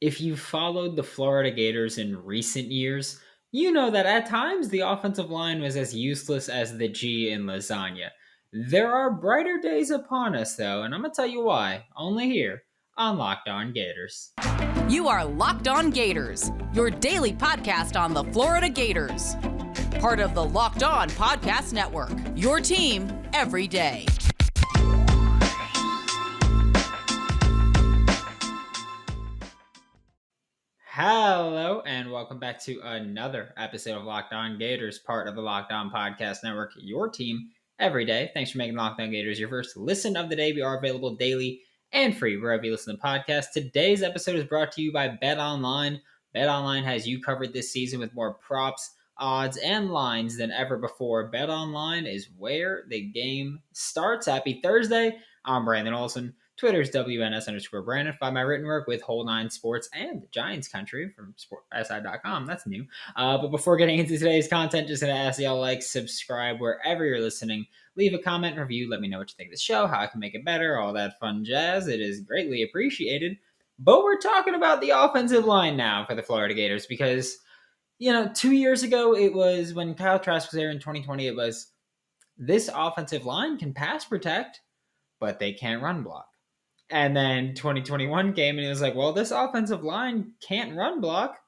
If you've followed the Florida Gators in recent years, you know that at times the offensive line was as useless as the G in lasagna. There are brighter days upon us, though, and I'm going to tell you why, only here on Locked On Gators. You are Locked On Gators, your daily podcast on the Florida Gators. Part of the Locked On Podcast Network, your team every day. Hello, and welcome back to another episode of Locked On Gators, part of the Locked On Podcast Network, your team every day. Thanks for making Locked On Gators your first listen of the day. We are available daily and free wherever you listen to podcasts. Today's episode is brought to you by BetOnline. BetOnline has you covered this season with more props, odds, and lines than ever before. BetOnline is where the game starts. Happy Thursday. I'm Brandon Olson. Twitter's WNS_Brandon. Find my written work with Whole Nine Sports and Giants Country from SI.com. That's new. But before getting into today's content, just going to ask y'all subscribe wherever you're listening. Leave a comment, review. Let me know what you think of the show, how I can make it better, all that fun jazz. It is greatly appreciated. But we're talking about the offensive line now for the Florida Gators because, 2 years ago, it was when Kyle Trask was there in 2020, it was this offensive line can pass protect, but they can't run block. And then 2021 came and it was like, well, this offensive line can't run block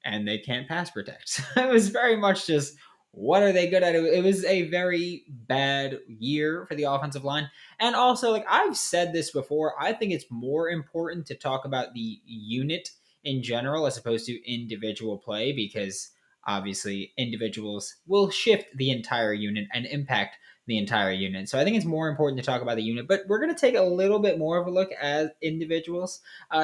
and they can't pass protect. It was very much just, what are they good at? It was a very bad year for the offensive line. And also, I've said this before, I think it's more important to talk about the unit in general as opposed to individual play because obviously individuals will shift the entire unit and impact the entire unit. So I think it's more important to talk about the unit, but we're going to take a little bit more of a look at individuals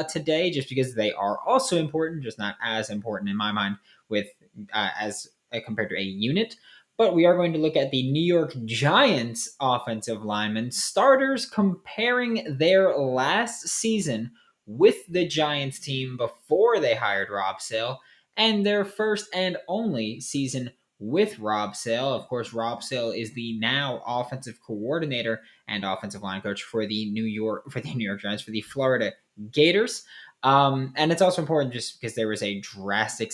today, just because they are also important, just not as important in my mind with as compared to a unit. But we are going to look at the New York Giants offensive linemen starters, comparing their last season with the Giants team before they hired Rob Sale and their first and only season with Rob Sale. Of course, Rob Sale is the now offensive coordinator and offensive line coach for the New York Giants, for the Florida Gators. And it's also important just because there was a drastic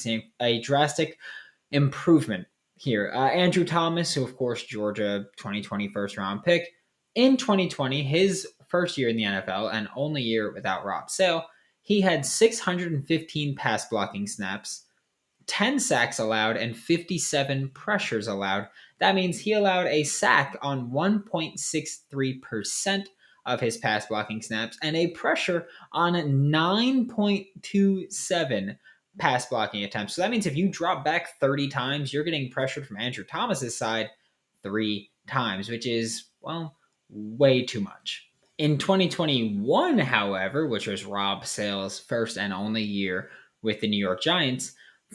improvement here. Andrew Thomas, who of course Georgia 2020 first round pick, in 2020, his first year in the NFL and only year without Rob Sale, he had 615 pass blocking snaps, 10 sacks allowed, and 57 pressures allowed. That means he allowed a sack on 1.63% of his pass blocking snaps and a pressure on 9.27 pass blocking attempts. So that means if you drop back 30 times, you're getting pressured from Andrew Thomas's side 3 times, which is, well, way too much. In 2021, however, which was Rob Sale's first and only year with the New York Giants,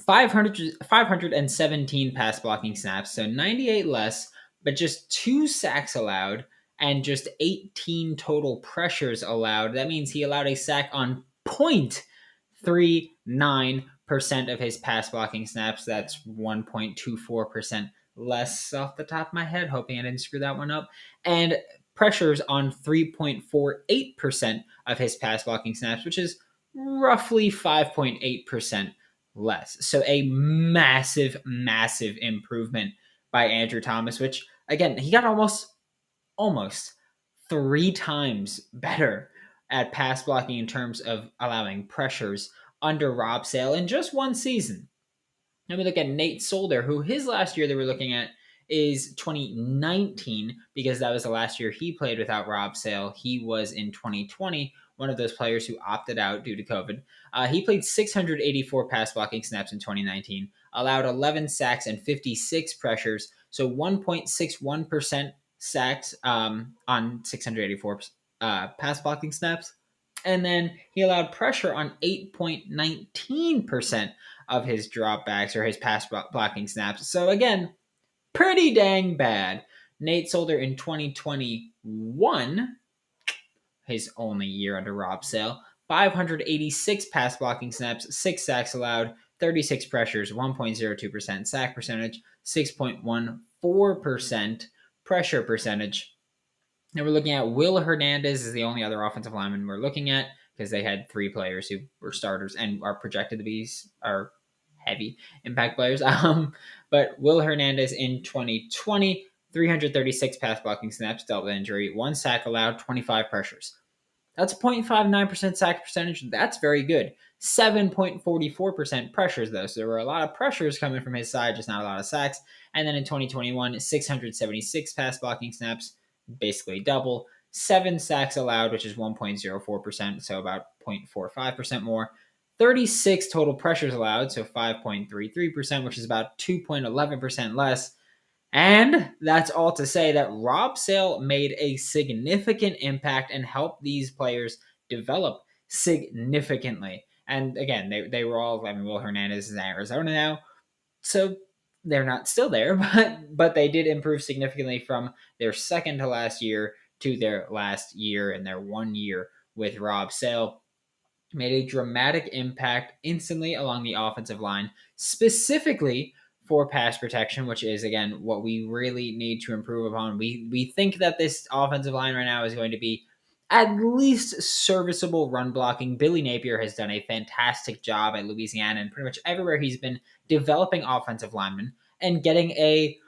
517 pass blocking snaps, so 98 less, but just 2 sacks allowed and just 18 total pressures allowed. That means he allowed a sack on 0.39% of his pass blocking snaps. That's 1.24% less off the top of my head, hoping I didn't screw that one up. And pressures on 3.48% of his pass blocking snaps, which is roughly 5.8% less. So a massive improvement by Andrew Thomas, which again, he got almost 3 times better at pass blocking in terms of allowing pressures under Rob Sale in just one season. Then we look at Nate Solder, who his last year they were looking at is 2019, because that was the last year he played without Rob Sale. He was in 2020, one of those players who opted out due to COVID. He played 684 pass blocking snaps in 2019, allowed 11 sacks and 56 pressures, so 1.61% sacks on 684 pass blocking snaps. And then he allowed pressure on 8.19% of his dropbacks or his pass blocking snaps. So again, pretty dang bad. Nate Solder in 2021, his only year under Rob Sale, 586 pass blocking snaps, 6 sacks allowed, 36 pressures, 1.02% sack percentage, 6.14% pressure percentage. Now we're looking at Will Hernandez is the only other offensive lineman we're looking at because they had 3 players who were starters and are projected to be are heavy impact players. But Will Hernandez in 2020, 336 pass blocking snaps, dealt with injury, 1 sack allowed, 25 pressures. That's 0.59% sack percentage. That's very good. 7.44% pressures, though. So there were a lot of pressures coming from his side, just not a lot of sacks. And then in 2021, 676 pass blocking snaps, basically double. 7 sacks allowed, which is 1.04%, so about 0.45% more. 36 total pressures allowed, so 5.33%, which is about 2.11% less. And that's all to say that Rob Sale made a significant impact and helped these players develop significantly. And again, they were all, Will Hernandez is in Arizona now, so they're not still there, but they did improve significantly from their second to last year to their last year and their 1 year with Rob Sale. Made a dramatic impact instantly along the offensive line, specifically for pass protection, which is, again, what we really need to improve upon. We think that this offensive line right now is going to be at least serviceable run blocking. Billy Napier has done a fantastic job at Louisiana and pretty much everywhere he's been developing offensive linemen and getting a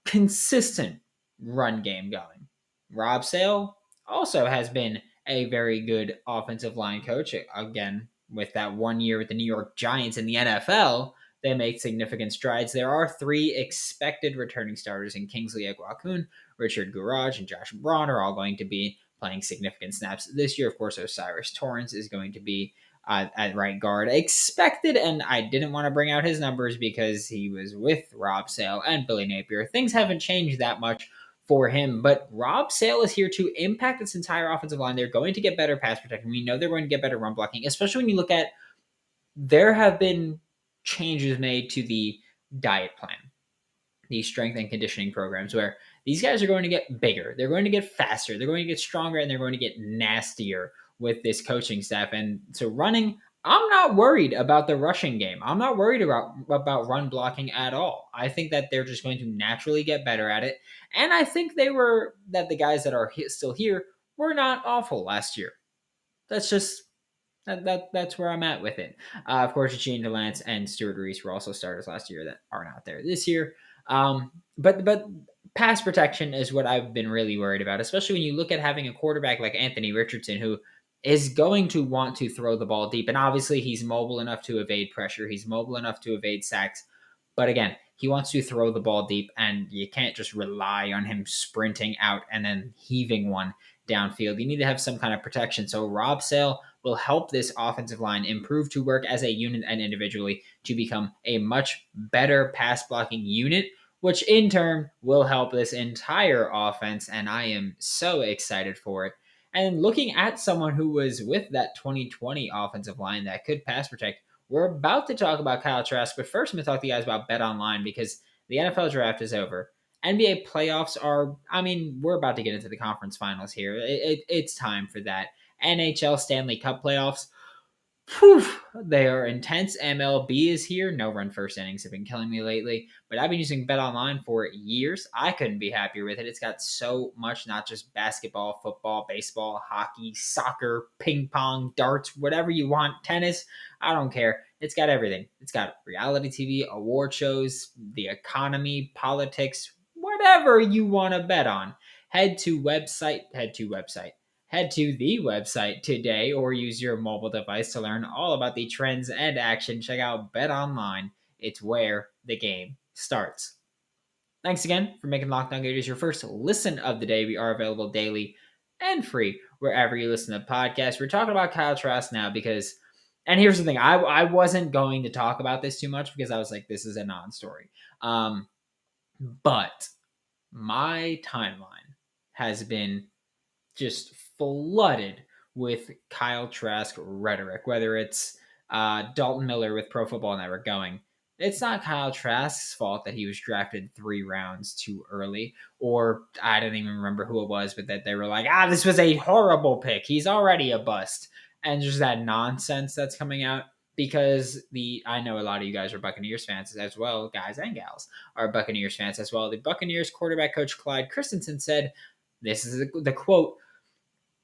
consistent run game going. Rob Sale also has been a very good offensive line coach. Again, with that 1 year with the New York Giants in the NFL, they make significant strides. There are 3 expected returning starters in Kingsley Eguakun, Richard Gourage, and Josh Braun are all going to be playing significant snaps this year. Of course, Osiris Torrance is going to be at right guard expected, and I didn't want to bring out his numbers because he was with Rob Sale and Billy Napier. Things haven't changed that much for him, but Rob Sale is here to impact this entire offensive line. They're going to get better pass protection. We know they're going to get better run blocking, especially when you look at there have been changes made to the diet plan, the strength and conditioning programs, where these guys are going to get bigger, they're going to get faster, they're going to get stronger, and they're going to get nastier with this coaching staff. And so running, I'm not worried about the rushing game. I'm not worried about run blocking at all. I think that they're just going to naturally get better at it. And I think that the guys that are still here were not awful last year. That's just that's where I'm at with it. Of course, Gene DeLance and Stuart Reese were also starters last year that are not there this year. But pass protection is what I've been really worried about, especially when you look at having a quarterback like Anthony Richardson, who is going to want to throw the ball deep. And obviously, he's mobile enough to evade pressure. He's mobile enough to evade sacks. But again, he wants to throw the ball deep, and you can't just rely on him sprinting out and then heaving one downfield. You need to have some kind of protection. So Rob Sale will help this offensive line improve to work as a unit and individually to become a much better pass blocking unit, which in turn will help this entire offense. And I am so excited for it. And looking at someone who was with that 2020 offensive line that could pass protect, we're about to talk about Kyle Trask, but first I'm going to talk to you guys about Bet Online because the NFL draft is over. NBA playoffs are, we're about to get into the conference finals here. It's time for that. NHL Stanley Cup playoffs, whew, they are intense. MLB is here. No run first innings have been killing me lately, but I've been using Bet Online for years. I couldn't be happier with it. It's got so much, not just basketball, football, baseball, hockey, soccer, ping pong, darts, whatever you want, tennis. I don't care. It's got everything. It's got reality TV, award shows, the economy, politics, whatever you want to bet on. Head to the website today or use your mobile device to learn all about the trends and action. Check out Bet Online. It's where the game starts. Thanks again for making Locked On Gators your first listen of the day. We are available daily and free wherever you listen to podcasts. We're talking about Kyle Trask now because, and here's the thing, I wasn't going to talk about this too much because I was like, this is a non-story. But my timeline has been just flooded with Kyle Trask rhetoric, whether it's Dalton Miller with Pro Football Network going, it's not Kyle Trask's fault that he was drafted 3 rounds too early, or I don't even remember who it was, but that they were like, this was a horrible pick. He's already a bust. And just that nonsense that's coming out because I know a lot of you guys are Buccaneers fans as well, guys and gals are Buccaneers fans as well. The Buccaneers quarterback coach Clyde Christensen said, this is the quote,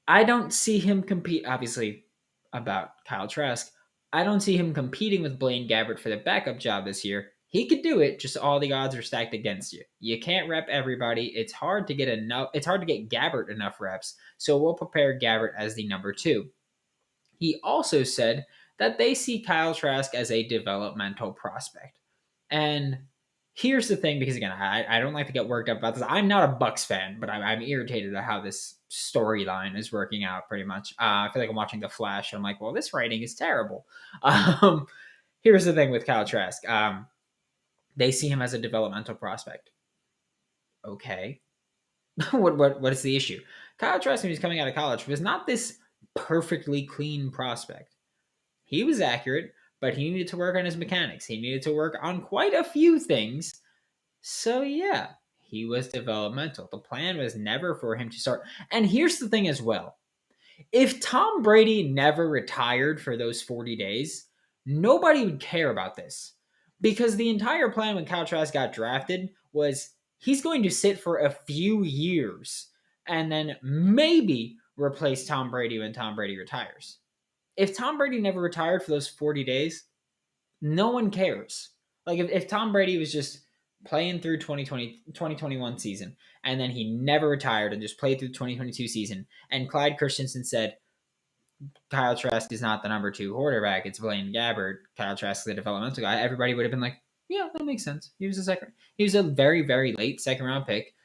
I don't see him compete. Obviously, about Kyle Trask. I don't see him competing with Blaine Gabbert for the backup job this year. He could do it, just all the odds are stacked against you. You can't rep everybody. It's hard to get Gabbert enough reps, so we'll prepare Gabbert as the number 2. He also said that they see Kyle Trask as a developmental prospect. And here's the thing, because again, I don't like to get worked up about this. I'm not a Bucks fan, but I'm irritated at how this storyline is working out pretty much. I feel like I'm watching The Flash, and I'm like, well, this writing is terrible. Here's the thing with Kyle Trask. They see him as a developmental prospect. Okay. what is the issue? Kyle Trask, when he was coming out of college, was not this perfectly clean prospect. He was accurate, but he needed to work on his mechanics. He needed to work on quite a few things. So yeah, he was developmental. The plan was never for him to start. And here's the thing as well. If Tom Brady never retired for those 40 days, nobody would care about this. Because the entire plan when Kyle Trask got drafted was he's going to sit for a few years and then maybe replace Tom Brady when Tom Brady retires. If Tom Brady never retired for those 40 days, no one cares. Like if Tom Brady was just playing through 2021 season and then he never retired and just played through the 2022 season, and Clyde Christensen said, Kyle Trask is not the number 2 quarterback, it's Blaine Gabbert, Kyle Trask is the developmental guy, everybody would have been like, yeah, that makes sense. He was a very, very late second round pick.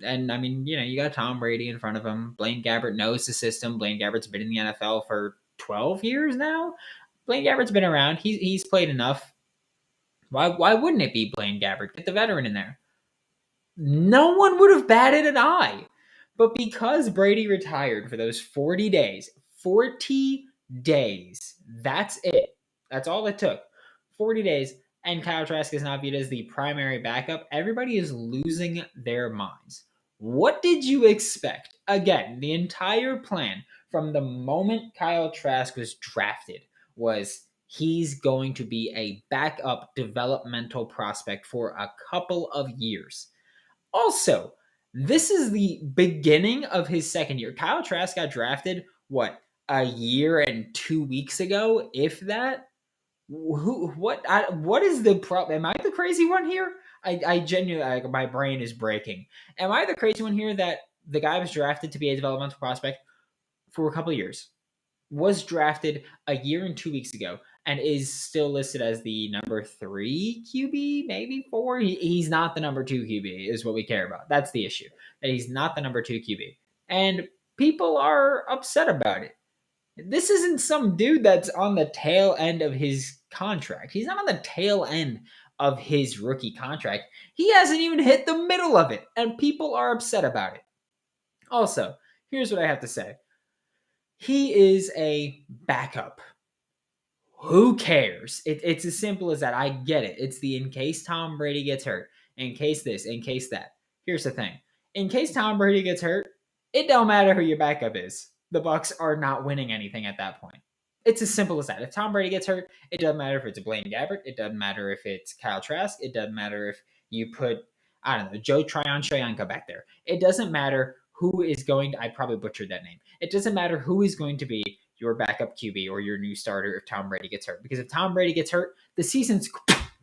And I mean, you got Tom Brady in front of him. Blaine Gabbert knows the system. Blaine Gabbert's been in the NFL for 12 years now. Blaine Gabbert's been around. He's played enough. Why wouldn't it be Blaine Gabbert? Get the veteran in there. No one would have batted an eye. But because Brady retired for those 40 days, that's it. That's all it took. 40 days, and Kyle Trask is not viewed as the primary backup. Everybody is losing their minds. What did you expect? Again, the entire plan from the moment Kyle Trask was drafted was he's going to be a backup developmental prospect for a couple of years. Also, this is the beginning of his second year. Kyle Trask got drafted, a year and 2 weeks ago, if that? What is the problem? Am I the crazy one here? I genuinely, my brain is breaking. Am I the crazy one here that the guy was drafted to be a developmental prospect for a couple of years, was drafted a year and 2 weeks ago, and is still listed as the number 3 QB, maybe 4? He's not the number 2 QB, is what we care about. That's the issue, that he's not the number 2 QB. And people are upset about it. This isn't some dude that's on the tail end of his contract. He's not on the tail end of his rookie contract. He hasn't even hit the middle of it, and people are upset about it. Also, here's what I have to say. He is a backup. Who cares? It's as simple as that. I get it. It's the in case Tom Brady gets hurt, in case this, in case that. Here's the thing. In case Tom Brady gets hurt, it don't matter who your backup is. The Bucs are not winning anything at that point. It's as simple as that. If Tom Brady gets hurt, it doesn't matter if it's Blaine Gabbert. It doesn't matter if it's Kyle Trask. It doesn't matter if you put, I don't know, Joe Tryon-Shoyinka back there. It doesn't matter who is going to, I probably butchered that name. It doesn't matter who is going to be your backup QB or your new starter if Tom Brady gets hurt. Because if Tom Brady gets hurt, the season's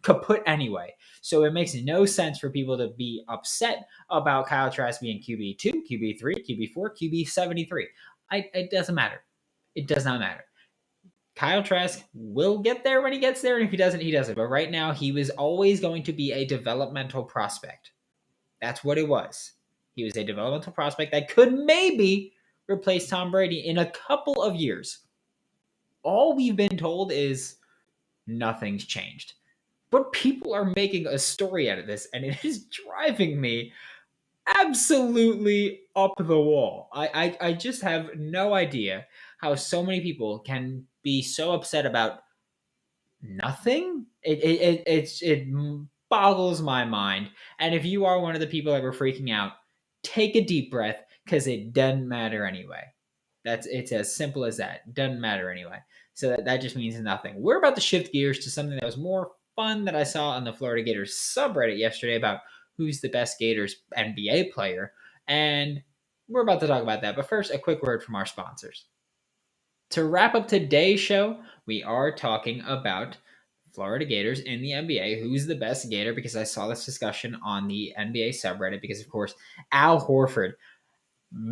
kaput anyway. So it makes no sense for people to be upset about Kyle Trask being QB2, QB3, QB4, QB73. It doesn't matter. It does not matter. Kyle Trask will get there when he gets there, and if he doesn't, he doesn't. But right now, he was always going to be a developmental prospect. That's what it was. He was a developmental prospect that could maybe replace Tom Brady in a couple of years. All we've been told is nothing's changed. But people are making a story out of this, and it is driving me absolutely up the wall. I just have no idea how so many people can be so upset about nothing. It boggles my mind. And if you are one of the people that were freaking out, take a deep breath, because it doesn't matter anyway. It's as simple as that. It doesn't matter anyway. So that just means nothing. We're about to shift gears to something that was more fun that I saw on the Florida Gators subreddit yesterday about who's the best Gators NBA player. And we're about to talk about that. But first, a quick word from our sponsors. To wrap up today's show, we are talking about Florida Gators in the NBA. Who's the best Gator? Because I saw this discussion on the NBA subreddit because, of course, Al Horford,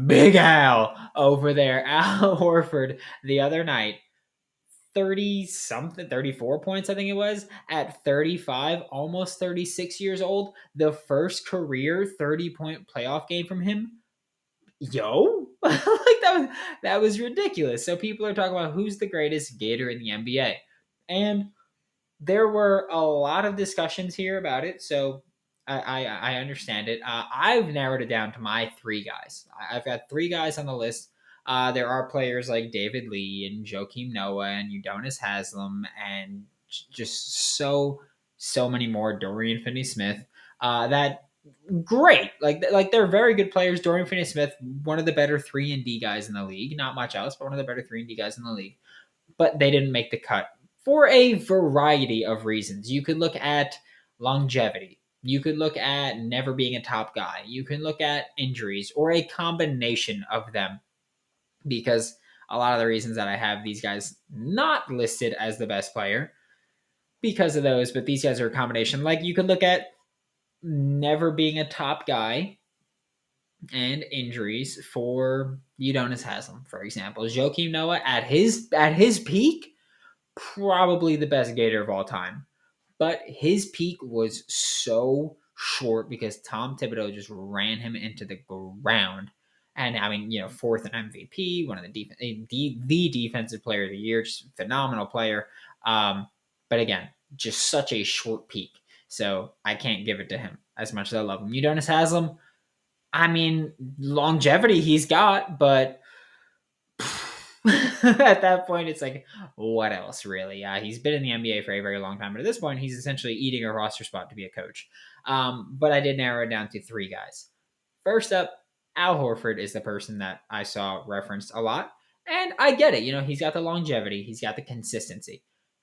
Big Al over there, Al Horford the other night, 30 something, 34 points, I think it was, at 35, almost 36 years old. The first career 30-point playoff game from him. Yo, like that was ridiculous. So people are talking about who's the greatest Gator in the NBA. And there were a lot of discussions here about it, so I understand it. I've narrowed it down to my three guys. I've got three guys on the list. There are players like David Lee and Joakim Noah and Udonis Haslam and just so many more. Dorian Finney-Smith. That great. Like they're very good players. Dorian Finney-Smith, one of the better 3-and-D guys in the league. Not much else, but one of the better 3-and-D guys in the league. But they didn't make the cut for a variety of reasons. You could look at longevity. You could look at never being a top guy. You can look at injuries or a combination of them, because a lot of the reasons that I have these guys not listed as the best player because of those, but these guys are a combination. Like you could look at never being a top guy and injuries for Udonis Haslam, for example. Joakim Noah at his peak, probably the best Gator of all time. But his peak was so short because Tom Thibodeau just ran him into the ground. And I mean, fourth in MVP, one of the defensive player of the year, just phenomenal player. But again, just such a short peak. So I can't give it to him as much as I love him. Udonis Haslam, I mean, longevity he's got, but at that point, it's like, what else, really? He's been in the NBA for a very long time, but at this point, he's essentially eating a roster spot to be a coach. But I did narrow it down to three guys. First up, Al Horford is the person that I saw referenced a lot, and I get it. He's got the longevity, he's got the consistency.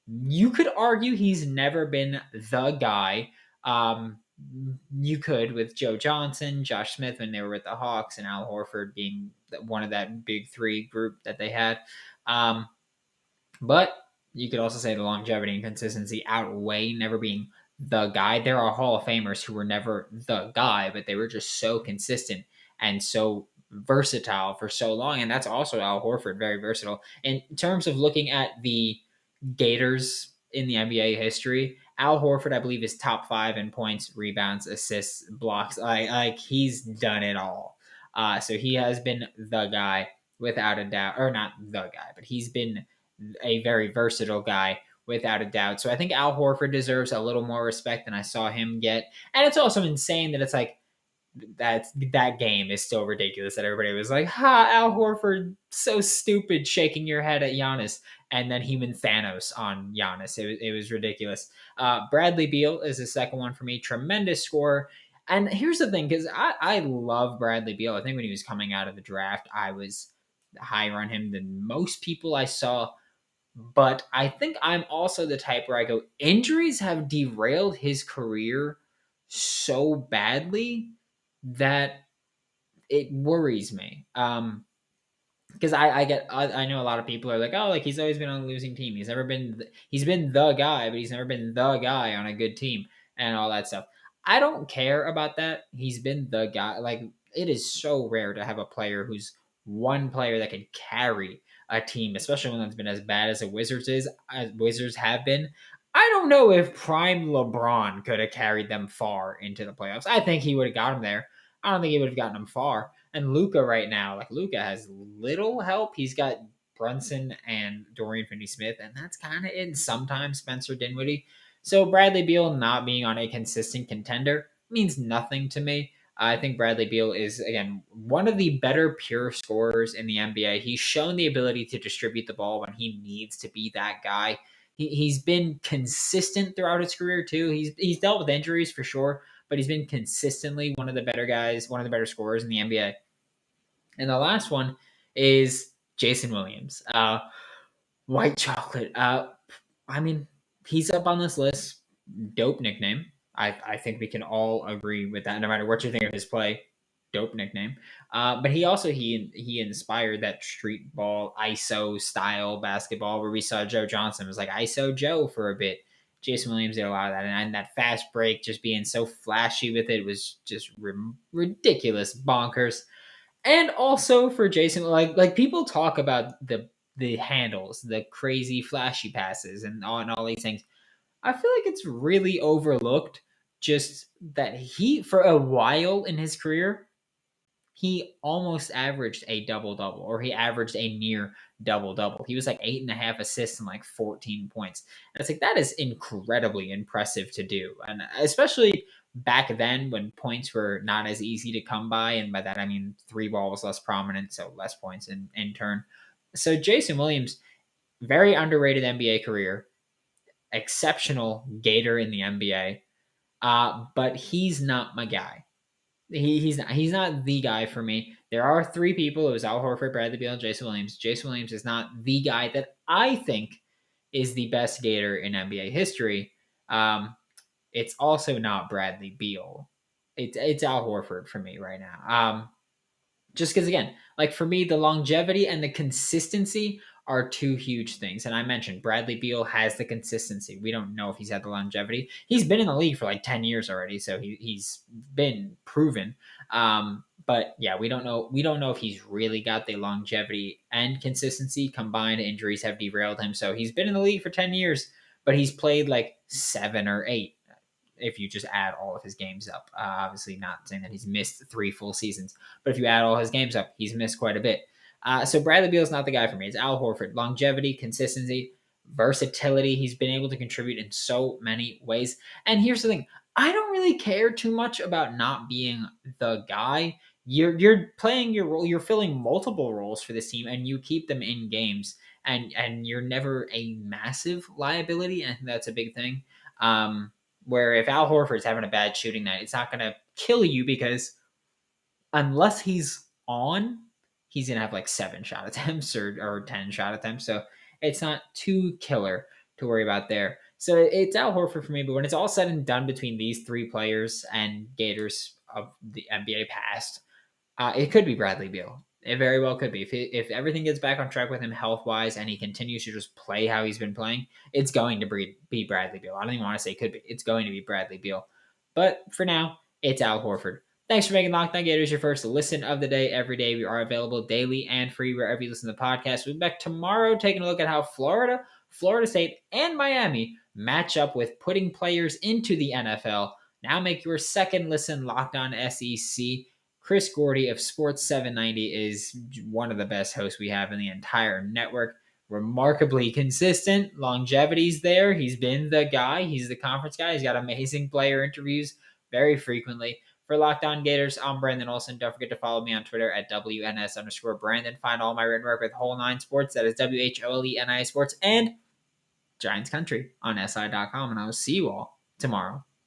You could argue he's never been the guy. You could with Joe Johnson, Josh Smith when they were with the Hawks, and Al Horford being one of that big three group that they had. But you could also say the longevity and consistency outweigh never being the guy. There are Hall of Famers who were never the guy, but they were just so consistent and so versatile for so long. And that's also Al Horford, very versatile. In terms of looking at the Gators in the NBA history, Al Horford, I believe, is top 5 in points, rebounds, assists, blocks. Like he's done it all. So he has been the guy without a doubt, or not the guy, but he's been a very versatile guy without a doubt. So I think Al Horford deserves a little more respect than I saw him get. And it's also insane that it's like that game is still ridiculous that everybody was like, Al Horford, so stupid, shaking your head at Giannis. And then he went Thanos on Giannis. It was ridiculous. Bradley Beal is the second one for me. Tremendous scorer. And here's the thing, because I love Bradley Beal. I think when he was coming out of the draft, I was higher on him than most people I saw. But I think I'm also the type where I go, injuries have derailed his career so badly that it worries me. Because I know a lot of people are like, oh, like he's always been on a losing team. He's been the guy, but he's never been the guy on a good team and all that stuff. I don't care about that. He's been the guy. Like it is so rare to have a player who's one player that can carry a team, especially when it's been as bad as the Wizards have been. I don't know if prime LeBron could have carried them far into the playoffs. I think he would have got them there. I don't think he would have gotten them far. And Luka right now, like Luka has little help. He's got Brunson and Dorian Finney-Smith, and that's kind of it. Sometimes Spencer Dinwiddie. So Bradley Beal not being on a consistent contender means nothing to me. I think Bradley Beal is, again, one of the better pure scorers in the NBA. He's shown the ability to distribute the ball when he needs to be that guy. He's been consistent throughout his career, too. He's dealt with injuries for sure, but he's been consistently one of the better guys, one of the better scorers in the NBA. And the last one is Jason Williams. White chocolate. I mean, he's up on this list. Dope nickname. I think we can all agree with that, no matter what you think of his play. dope nickname. But he inspired that street ball ISO style basketball where we saw Joe Johnson was like ISO Joe for a bit. Jason Williams did a lot of that, and that fast break, just being so flashy with it, was just ridiculous, bonkers. And also for Jason, like people talk about the handles, the crazy flashy passes, and all these things. I feel like it's really overlooked just that he, for a while in his career, he almost averaged a double double, or he averaged a near double double. He was like 8.5 assists and like 14 points. And it's like that is incredibly impressive to do, and especially back then when points were not as easy to come by, and by that I mean three ball was less prominent, so less points in turn. So Jason Williams, very underrated NBA career, exceptional Gator in the NBA, but he's not my guy. He's not the guy for me. There are three people. It was Al Horford, Bradley Beal, and Jason Williams. Jason Williams is not the guy that I think is the best Gator in NBA history. It's also not Bradley Beal. It's Al Horford for me right now. Just because, again, like for me, the longevity and the consistency are two huge things. And I mentioned Bradley Beal has the consistency. We don't know if he's had the longevity. He's been in the league for like 10 years already, so he's been proven. But yeah, we don't know. We don't know if he's really got the longevity and consistency. Combined injuries have derailed him. So he's been in the league for 10 years, but he's played like 7 or 8 if you just add all of his games up. Obviously, not saying that he's missed 3 full seasons, but if you add all his games up, he's missed quite a bit. So Bradley Beal is not the guy for me. It's Al Horford. Longevity, consistency, versatility. He's been able to contribute in so many ways. And here's the thing: I don't really care too much about not being the guy. You're playing your role. You're filling multiple roles for this team, and you keep them in games. And you're never a massive liability. And I think that's a big thing. Where if Al Horford's having a bad shooting night, it's not going to kill you because unless he's on, he's going to have like 7 shot attempts or 10 shot attempts. So it's not too killer to worry about there. So it's Al Horford for me. But when it's all said and done between these 3 players and Gators of the NBA past, it could be Bradley Beal. It very well could be. If everything gets back on track with him health-wise and he continues to just play how he's been playing, it's going to be Bradley Beal. I don't even want to say could be. It's going to be Bradley Beal. But for now, it's Al Horford. Thanks for making Locked On Gators your first listen of the day every day. We are available daily and free wherever you listen to the podcast. We'll be back tomorrow taking a look at how Florida State, and Miami match up with putting players into the NFL. Now make your second listen Locked On SEC. Chris Gordy of Sports 790 is one of the best hosts we have in the entire network. Remarkably consistent. Longevity's there. He's been the guy. He's the conference guy. He's got amazing player interviews very frequently. For Locked On Gators, I'm Brandon Olson. Don't forget to follow me on Twitter at WNS_Brandon. Find all my written work with Whole 9 Sports. That is WHOLENI Sports and Giants Country on SI.com. And I will see you all tomorrow.